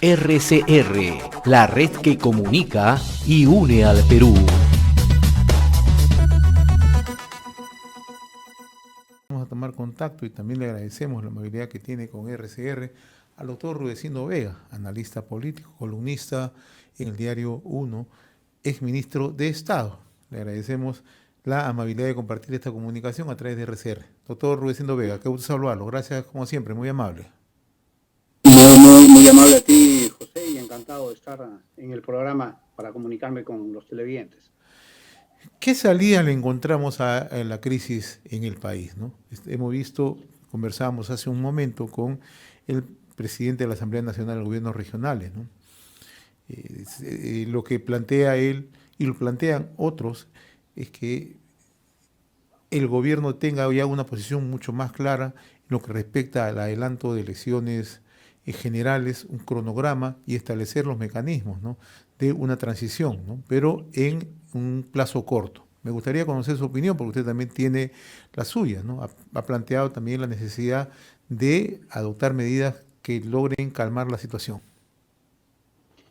RCR, la red que comunica y une al Perú. Vamos a tomar contacto y también le agradecemos la amabilidad que tiene con RCR al doctor Rudecindo Vega, analista político, columnista en el diario Uno, exministro de Estado. Le agradecemos la amabilidad de compartir esta comunicación a través de RCR. Doctor Rudecindo Vega, qué gusto saludarlo. Gracias, como siempre, muy amable. Muy amable a ti, José, y encantado de estar en el programa para comunicarme con los televidentes. ¿Qué salida le encontramos a la crisis en el país, ¿no? Hemos visto, conversábamos hace un momento con el presidente de la Asamblea Nacional de Gobiernos Regionales, ¿no? Lo que plantea él y lo plantean otros es que el gobierno tenga ya una posición mucho más clara en lo que respecta al adelanto de elecciones generales, un cronograma y establecer los mecanismos, ¿no?, de una transición, ¿no?, pero en un plazo corto. Me gustaría conocer su opinión, porque usted también tiene la suya, ¿no? Ha planteado también la necesidad de adoptar medidas que logren calmar la situación.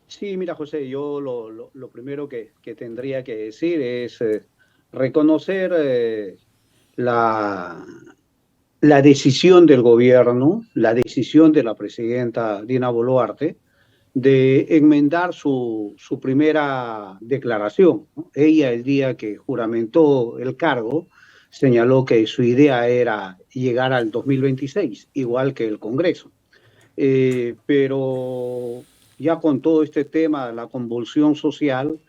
Sí, mira, José, yo lo primero que tendría que decir es reconocer la decisión del gobierno, la decisión de la presidenta Dina Boluarte de enmendar su primera declaración, ¿no? Ella, el día que juramentó el cargo, señaló que su idea era llegar al 2026, igual que el Congreso. Pero ya con todo este tema, la convulsión social,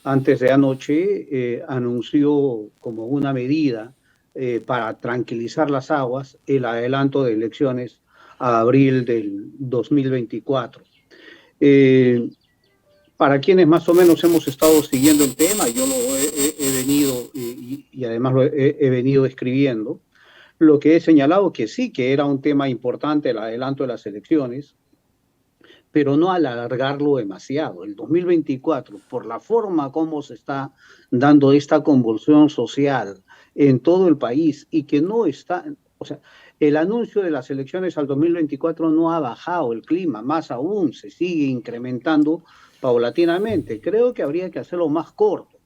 antes de anoche anunció como una medida para tranquilizar las aguas el adelanto de elecciones a abril del 2024. Para quienes más o menos hemos estado siguiendo el tema, yo lo he venido y además he venido escribiendo, lo que he señalado que sí, que era un tema importante el adelanto de las elecciones, pero no alargarlo demasiado. El 2024, por la forma como se está dando esta convulsión social en todo el país y que no está, o sea, el anuncio de las elecciones al 2024 no ha bajado el clima, más aún se sigue incrementando paulatinamente. Creo que habría que hacerlo más corto.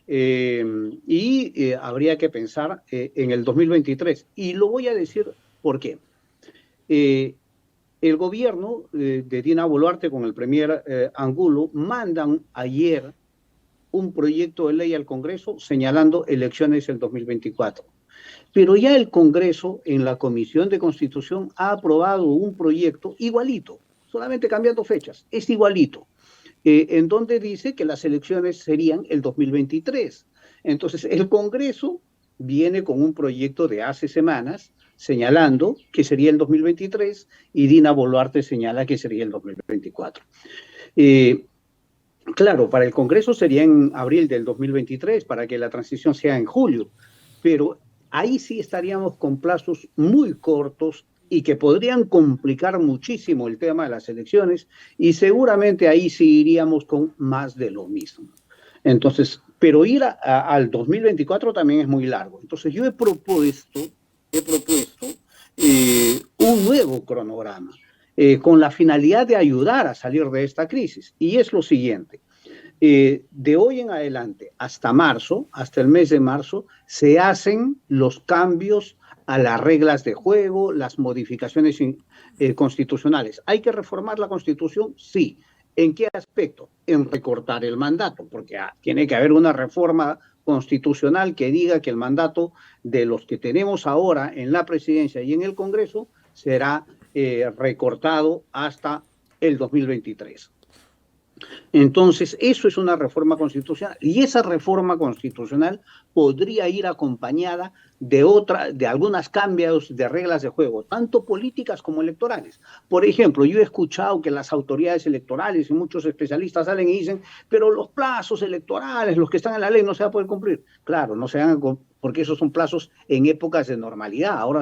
Habría que pensar en el 2023. Y lo voy a decir por qué. El gobierno de Dina Boluarte con el premier Angulo mandan ayer un proyecto de ley al Congreso señalando elecciones en 2024. Pero ya el Congreso, en la Comisión de Constitución, ha aprobado un proyecto igualito, solamente cambiando fechas, es igualito, en donde dice que las elecciones serían el 2023. Entonces, el Congreso viene con un proyecto de hace semanas señalando que sería el 2023 y Dina Boluarte señala que sería el 2024. Claro, para el Congreso sería en abril del 2023, para que la transición sea en julio, pero ahí sí estaríamos con plazos muy cortos y que podrían complicar muchísimo el tema de las elecciones y seguramente ahí sí iríamos con más de lo mismo. Entonces, pero ir al 2024 también es muy largo. Entonces yo he propuesto un nuevo cronograma con la finalidad de ayudar a salir de esta crisis. Y es lo siguiente. De hoy en adelante, hasta marzo, hasta el mes de marzo, se hacen los cambios a las reglas de juego, las modificaciones constitucionales. ¿Hay que reformar la Constitución? Sí. ¿En qué aspecto? En recortar el mandato, porque tiene que haber una reforma constitucional que diga que el mandato de los que tenemos ahora en la presidencia y en el Congreso será recortado hasta el 2023. Entonces, eso es una reforma constitucional y esa reforma constitucional podría ir acompañada de algunos cambios de reglas de juego, tanto políticas como electorales. Por ejemplo, yo he escuchado que las autoridades electorales y muchos especialistas salen y dicen, pero los plazos electorales, los que están en la ley, no se van a poder cumplir. Claro, no se van a porque esos son plazos en épocas de normalidad. Ahora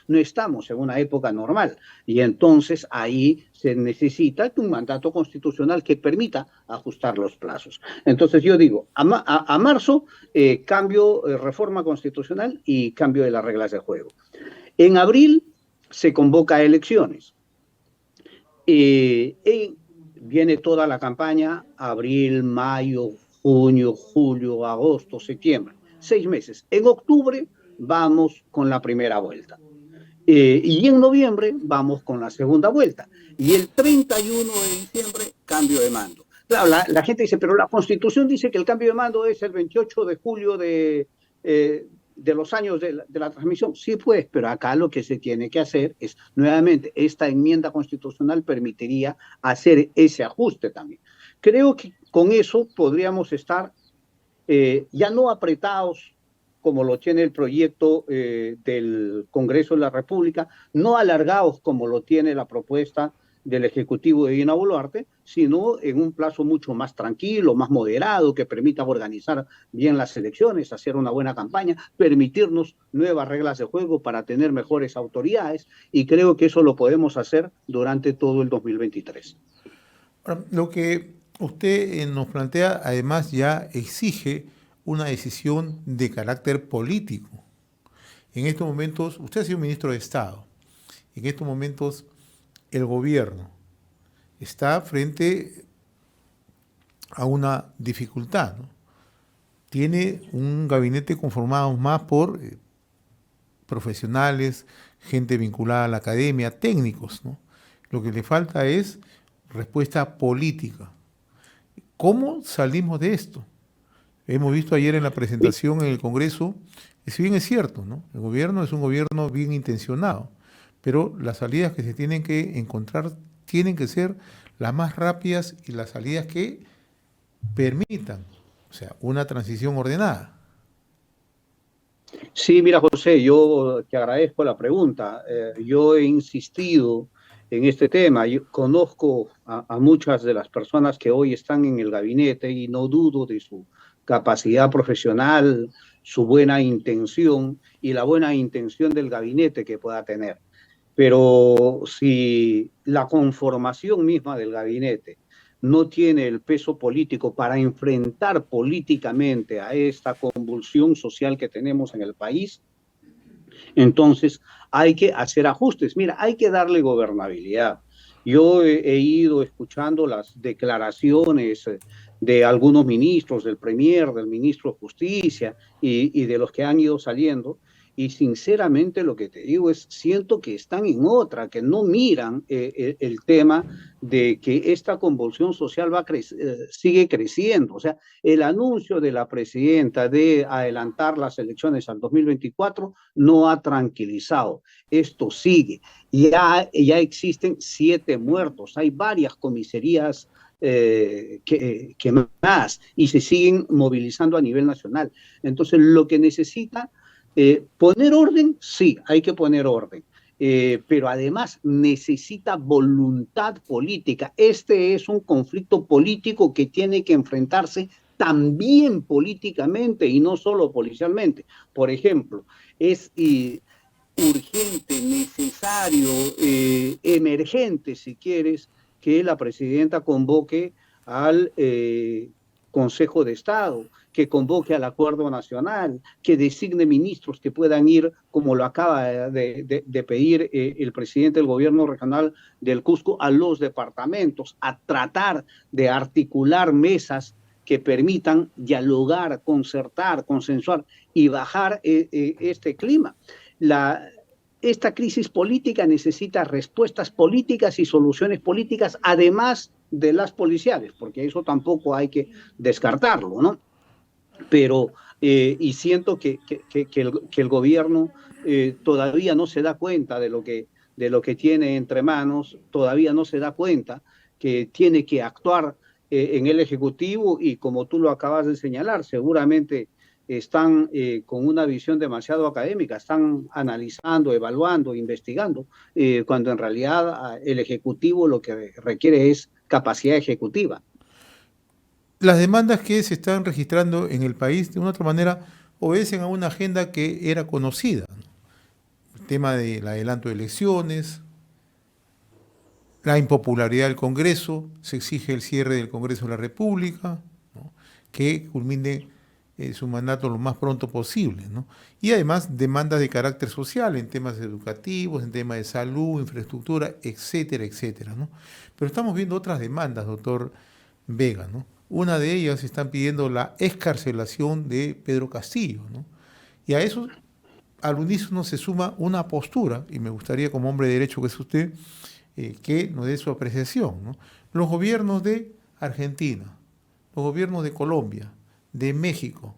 no estamos en una época normal y entonces ahí se necesita un mandato constitucional que permita ajustar los plazos. Entonces yo digo, a marzo cambio, reforma constitucional y cambio de las reglas de juego. En abril se convoca a elecciones. Viene toda la campaña, abril, mayo, junio, julio, agosto, septiembre, 6 meses. En octubre vamos con la primera vuelta. Y en noviembre vamos con la segunda vuelta. Y el 31 de diciembre, cambio de mando. Claro, la gente dice, pero la Constitución dice que el cambio de mando es el 28 de julio de los años de la transmisión. Sí, pues, pero acá lo que se tiene que hacer es, nuevamente, esta enmienda constitucional permitiría hacer ese ajuste también. Creo que con eso podríamos estar ya no apretados como lo tiene el proyecto del Congreso de la República, no alargados como lo tiene la propuesta del Ejecutivo de Dina Boluarte, sino en un plazo mucho más tranquilo, más moderado, que permita organizar bien las elecciones, hacer una buena campaña, permitirnos nuevas reglas de juego para tener mejores autoridades, y creo que eso lo podemos hacer durante todo el 2023. Ahora, lo que usted nos plantea, además, ya exige una decisión de carácter político. En estos momentos, usted ha sido ministro de Estado. En estos momentos, el gobierno está frente a una dificultad, ¿no? Tiene un gabinete conformado más por profesionales, gente vinculada a la academia, técnicos, ¿no? Lo que le falta es respuesta política. ¿Cómo salimos de esto? Hemos visto ayer en la presentación en el Congreso, si bien es cierto, ¿no? El gobierno es un gobierno bien intencionado, pero las salidas que se tienen que encontrar tienen que ser las más rápidas y las salidas que permitan, o sea, una transición ordenada. Sí, mira, José, yo te agradezco la pregunta. Yo he insistido en este tema. Yo conozco a muchas de las personas que hoy están en el gabinete y no dudo de su capacidad profesional, su buena intención y la buena intención del gabinete que pueda tener. Pero si la conformación misma del gabinete no tiene el peso político para enfrentar políticamente a esta convulsión social que tenemos en el país, entonces hay que hacer ajustes. Mira, hay que darle gobernabilidad. Yo he ido escuchando las declaraciones de algunos ministros, del Premier, del ministro de Justicia y de los que han ido saliendo, y sinceramente lo que te digo es, siento que están en otra, que no miran el tema de que esta convulsión social sigue creciendo. O sea, el anuncio de la presidenta de adelantar las elecciones al 2024 no ha tranquilizado. Esto sigue. Ya existen 7 muertos, hay varias comisarías que más, y se siguen movilizando a nivel nacional. Entonces, lo que necesita poner orden, sí, hay que poner orden. Pero además necesita voluntad política. Este es un conflicto político que tiene que enfrentarse también políticamente y no solo policialmente. Por ejemplo, es urgente, necesario, emergente, si quieres, que la presidenta convoque al Consejo de Estado, que convoque al Acuerdo Nacional, que designe ministros que puedan ir, como lo acaba de pedir el presidente del gobierno regional del Cusco, a los departamentos, a tratar de articular mesas que permitan dialogar, concertar, consensuar y bajar este clima. Esta crisis política necesita respuestas políticas y soluciones políticas, además de las policiales, porque eso tampoco hay que descartarlo, ¿no? Pero, y siento que el gobierno todavía no se da cuenta de lo que tiene entre manos, todavía no se da cuenta que tiene que actuar en el Ejecutivo, y como tú lo acabas de señalar, seguramente están con una visión demasiado académica, están analizando, evaluando, investigando, cuando en realidad el Ejecutivo lo que requiere es capacidad ejecutiva. Las demandas que se están registrando en el país, de una otra manera, obedecen a una agenda que era conocida, ¿no? El tema del adelanto de elecciones, la impopularidad del Congreso, se exige el cierre del Congreso de la República, ¿no?, que culmine su mandato lo más pronto posible, ¿no? Y además demandas de carácter social en temas educativos, en temas de salud, infraestructura, etcétera, etcétera, ¿no? Pero estamos viendo otras demandas, doctor Vega, ¿no? Una de ellas están pidiendo la excarcelación de Pedro Castillo, ¿no? Y a eso, al unísono, se suma una postura, y me gustaría, como hombre de derecho que es usted, que nos dé su apreciación, ¿no? Los gobiernos de Argentina, los gobiernos de Colombia, de México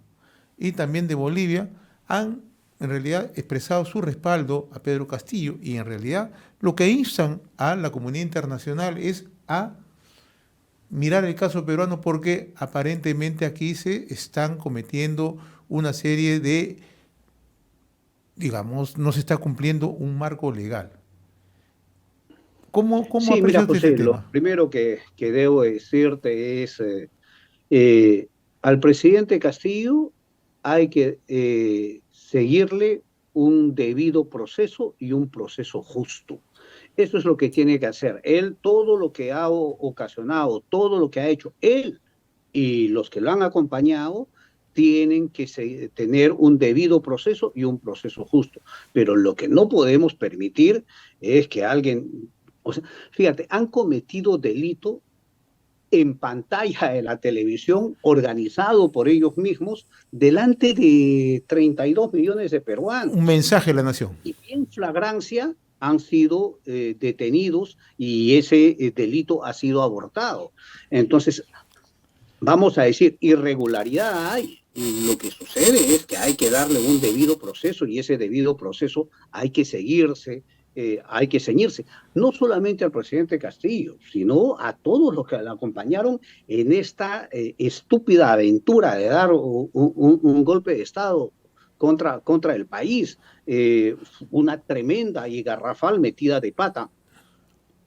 y también de Bolivia han en realidad expresado su respaldo a Pedro Castillo, y en realidad lo que instan a la comunidad internacional es a mirar el caso peruano, porque aparentemente aquí se están cometiendo una serie de, digamos, no se está cumpliendo un marco legal. ¿Cómo Sí, aprecia mira, usted ese José, lo tema? primero que debo decirte es, al presidente Castillo hay que seguirle un debido proceso y un proceso justo. Eso es lo que tiene que hacer. Él, todo lo que ha ocasionado, todo lo que ha hecho él y los que lo han acompañado, tienen que tener un debido proceso y un proceso justo. Pero lo que no podemos permitir es que alguien, o sea, fíjate, han cometido delito en pantalla de la televisión, organizado por ellos mismos, delante de 32 millones de Un peruanos. mensaje a la nación. Y en flagrancia han sido detenidos y ese delito ha sido abortado. Entonces, vamos a decir, irregularidad hay. Y lo que sucede es que hay que darle un debido proceso, y ese debido proceso hay que seguirse, hay que ceñirse, no solamente al presidente Castillo, sino a todos los que le acompañaron en esta estúpida aventura de dar un golpe de Estado contra el país, una tremenda y garrafal metida de pata,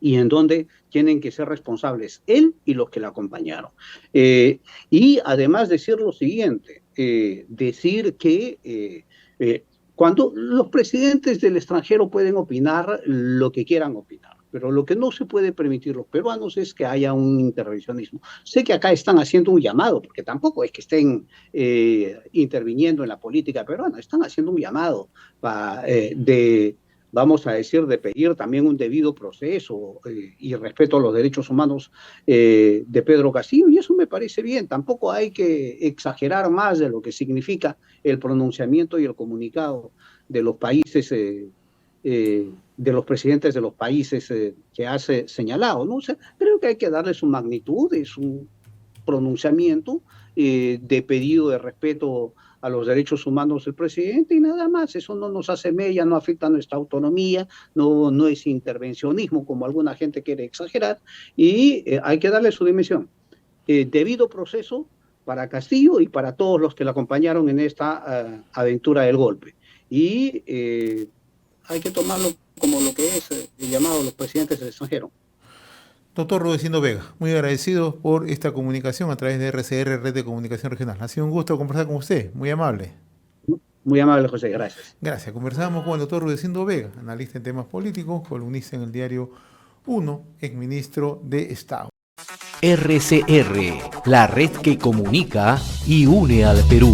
y en donde tienen que ser responsables él y los que le acompañaron. Y además decir lo siguiente, decir que cuando los presidentes del extranjero pueden opinar lo que quieran opinar, pero lo que no se puede permitir los peruanos es que haya un intervencionismo. Sé que acá están haciendo un llamado, porque tampoco es que estén interviniendo en la política peruana, están haciendo un llamado de, vamos a decir, de pedir también un debido proceso y respeto a los derechos humanos de Pedro Castillo, y eso me parece bien. Tampoco hay que exagerar más de lo que significa el pronunciamiento y el comunicado de los países, de los presidentes de los países que hace señalado, ¿no? O sea, creo que hay que darle su magnitud, es un pronunciamiento de pedido de respeto a los derechos humanos del presidente, y nada más. Eso no nos hace mella, no afecta a nuestra autonomía, no es intervencionismo como alguna gente quiere exagerar, y hay que darle su dimensión. Debido proceso para Castillo y para todos los que le acompañaron en esta aventura del golpe. Y hay que tomarlo como lo que es llamado los presidentes del extranjero. Doctor Rudecindo Vega, muy agradecido por esta comunicación a través de RCR, Red de Comunicación Regional. Ha sido un gusto conversar con usted, muy amable. Muy amable, José, gracias. Gracias. Conversamos con el doctor Rudecindo Vega, analista en temas políticos, columnista en el diario Uno, exministro de Estado. RCR, la red que comunica y une al Perú.